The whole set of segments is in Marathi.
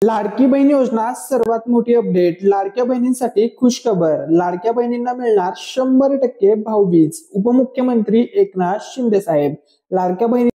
लाडकी बहीण योजना सर्वात मोठी अपडेट. लाडक्या बहिणींसाठी खुशखबर. लाडक्या बहिणींना मिळणार 100% भाऊबीज. उपमुख्यमंत्री एकनाथ शिंदे साहेब. लाडक्या बहिणींना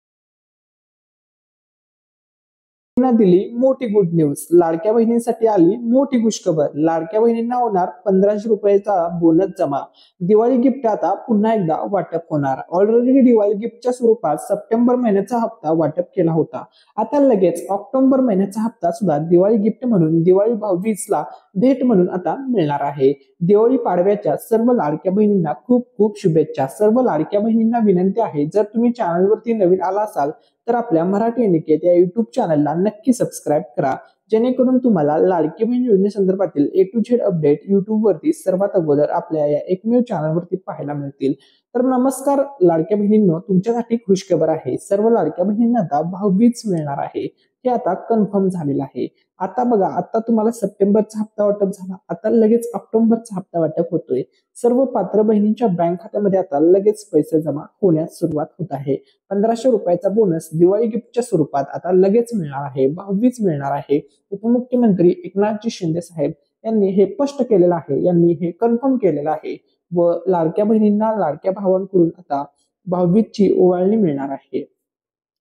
दिली मोठी गुड न्यूज. लाडक्या बहिणींसाठी आली मोठी खुशखबर. लाडक्या बहिणींना होणार 1500 रुपयाचा बोनस जमा. दिवाळी गिफ्ट आता पुन्हा एकदा वाटप होणार. ऑलरेडी दिवाळी गिफ्टच्या स्वरूपात सप्टेंबर महिन्याचा हप्ता वाटप केला होता. आता लगेच ऑक्टोबर महिन्याचा हप्ता सुद्धा दिवाळी गिफ्ट म्हणून दिवाळी भाऊबीजला भेट म्हणून आता मिळणार आहे. दिवाळी पाडव्याच्या सर्व लाडक्या बहिणींना खूप खूप शुभेच्छा. सर्व लाडक्या बहिणींना विनंती आहे, जर तुम्ही चॅनलवरती नवीन आला असाल तर आपल्या मराठी अनिकेत या युट्यूब चॅनलला नक्की सबस्क्राईब करा, जेणेकरून तुम्हाला Ladki Bahin योजनेसंदर्भातील A to Z update YouTube वरती सर्वात अगोदर आपल्या या एकमेव चॅनलवरती पाहायला मिळतील. तर नमस्कार लाडक्या बहिणींनो, तुमच्यासाठी खुशखबर आहे. सर्व लाडक्या बहिणींना आता भाऊबीज मिळणार आहे. हे आता कन्फर्म झालेलं आहे. आता बघा, आता तुम्हाला सप्टेंबरचा हप्ता वाटप झाला, आता लगेच ऑक्टोबरचा हप्ता वाटप होतोय. सर्व पात्र बहिणींच्या बँक खात्यामध्ये आता लगेच पैसे जमा होण्यास सुरुवात होत आहे. 1500 रुपयाचा बोनस दिवाळी गिफ्टच्या स्वरूपात आता लगेच मिळणार आहे. भाऊबीज मिळणार आहे. उपमुख्यमंत्री एकनाथजी शिंदे साहेब यांनी हे स्पष्ट केलेलं आहे, यांनी हे कन्फर्म केलेलं आहे. व लाडक्या बहिणींना लाडक्या भावांकडून आता भाऊबीजची ओवाळणी मिळणार आहे.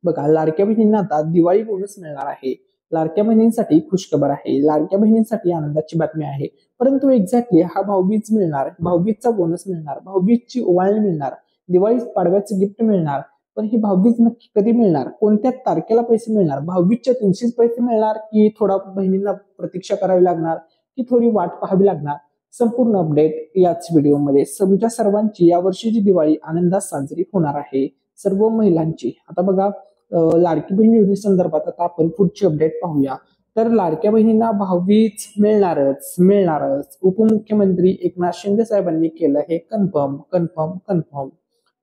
बघा, लाडक्या बहिणींना आता दिवाळी बोनस मिळणार आहे. लाडक्या बहिणींसाठी खुशखबर आहे. लाडक्या बहिणींसाठी आनंदाची बातमी आहे. परंतु एक्झॅक्टली हा भाऊबीज मिळणार, भाऊबीजचा बोनस मिळणार, भाऊबीजची ओवाळणी मिळणार, दिवाळी पाडव्याचे गिफ्ट मिळणार, पण ही भाऊबीज नक्की कधी मिळणार, कोणत्या तारखेला पैसे मिळणार, भाऊबीजच्या दिवशीच पैसे मिळणार की थोडा बहिणींना प्रतीक्षा करावी लागणार की थोडी वाट पाहावी लागणार, संपूर्ण अपडेट याच व्हिडिओमध्ये. तुमच्या सर्वांची या वर्षीची दिवाळी आनंदात साजरी होणार आहे, सर्व महिलांची. आता बघा, लाडकी बहीण योजनेसंदर्भात आता आपण पुढची अपडेट पाहूया. तर लाडक्या बहिणींना भाऊबीज मिळणारच मिळणारच. उपमुख्यमंत्री एकनाथ शिंदे साहेबांनी केलं हे कन्फर्म कन्फर्म कन्फर्म.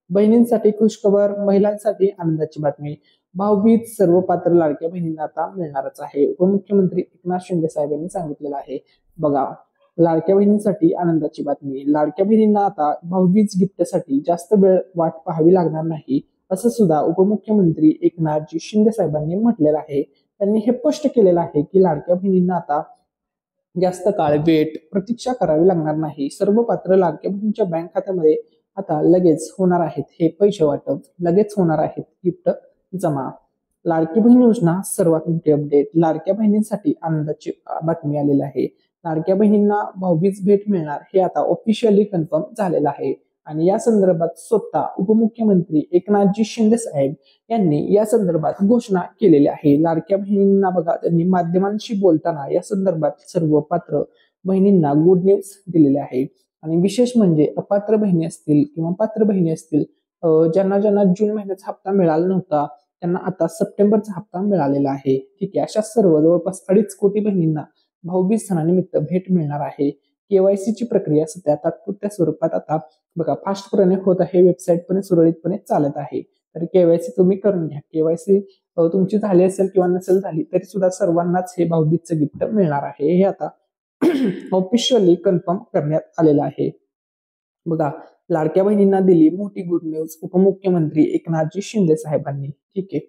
बहिणींसाठी खुशखबर, महिलांसाठी आनंदाची बातमी. भाऊबीज सर्व पात्र लाडक्या बहिणींना आता मिळणारच आहे. उपमुख्यमंत्री एकनाथ शिंदे साहेब यांनी सांगितलेलं आहे. बघा, लाडक्या बहिणींसाठी आनंदाची बातमी. लाडक्या बहिणींना आता भाऊबीज गिफ्टसाठी जास्त वेळ वाट पाहावी लागणार नाही, असं सुद्धा उपमुख्यमंत्री एकनाथजी शिंदे साहेबांनी म्हटलेलं आहे. त्यांनी हे स्पष्ट केलेलं आहे की लाडक्या बहिणींना आता जास्त काळ वेट प्रतीक्षा करावी लागणार नाही. सर्व पात्र लाडक्या बहिणींच्या बँक खात्यामध्ये आता लगेच होणार आहेत हे पैसे वाटप, लगेच होणार आहेत गिफ्ट जमा. लाडकी बहीण योजना सर्वात मोठी अपडेट. लाडक्या बहिणींसाठी आनंदाची बातमी आलेली आहे. लाडक्या बहिणींना भाऊबीज भेट मिळणार हे आता ऑफिशियली कन्फर्म झालेलं आहे. आणि या संदर्भात स्वतः उपमुख्यमंत्री एकनाथजी शिंदे साहेब यांनी या संदर्भात घोषणा केलेली आहे. लाडक्या बहिणींना बघा, त्यांनी माध्यमांशी बोलताना या संदर्भात सर्व पात्र बहिणींना गुड न्यूज दिलेली आहे. आणि विशेष म्हणजे अपात्र बहिणी असतील किंवा पात्र बहिणी असतील, ज्यांना ज्यांना जून महिन्याचा हप्ता मिळाला नव्हता, त्यांना आता सप्टेंबरचा हप्ता मिळालेला आहे. ठीक आहे, अशा सर्व जवळपास 2.5 कोटी बहिणींना भाऊबीज सणानिमित्त भेट मिळणार आहे. KYC ची प्रक्रिया सध्या तात्पुरत्या स्वरूपात आता बघा फास्टपणे होत आहे, वेबसाईट पण सुरळीतपणे चालत आहे. तर KYC तुम्ही करून घ्या. KYC तुमची झाली असेल किंवा नसेल झाली तरी सुद्धा सर्वांनाच हे भाऊबीजचं गिफ्ट मिळणार आहे. हे आता ऑफिशियली कन्फर्म करण्यात आलेलं आहे. बघा, लाडक्या बहिणींना दिली मोठी गुड न्यूज उपमुख्यमंत्री एकनाथजी शिंदे साहेबांनी. ठीक आहे,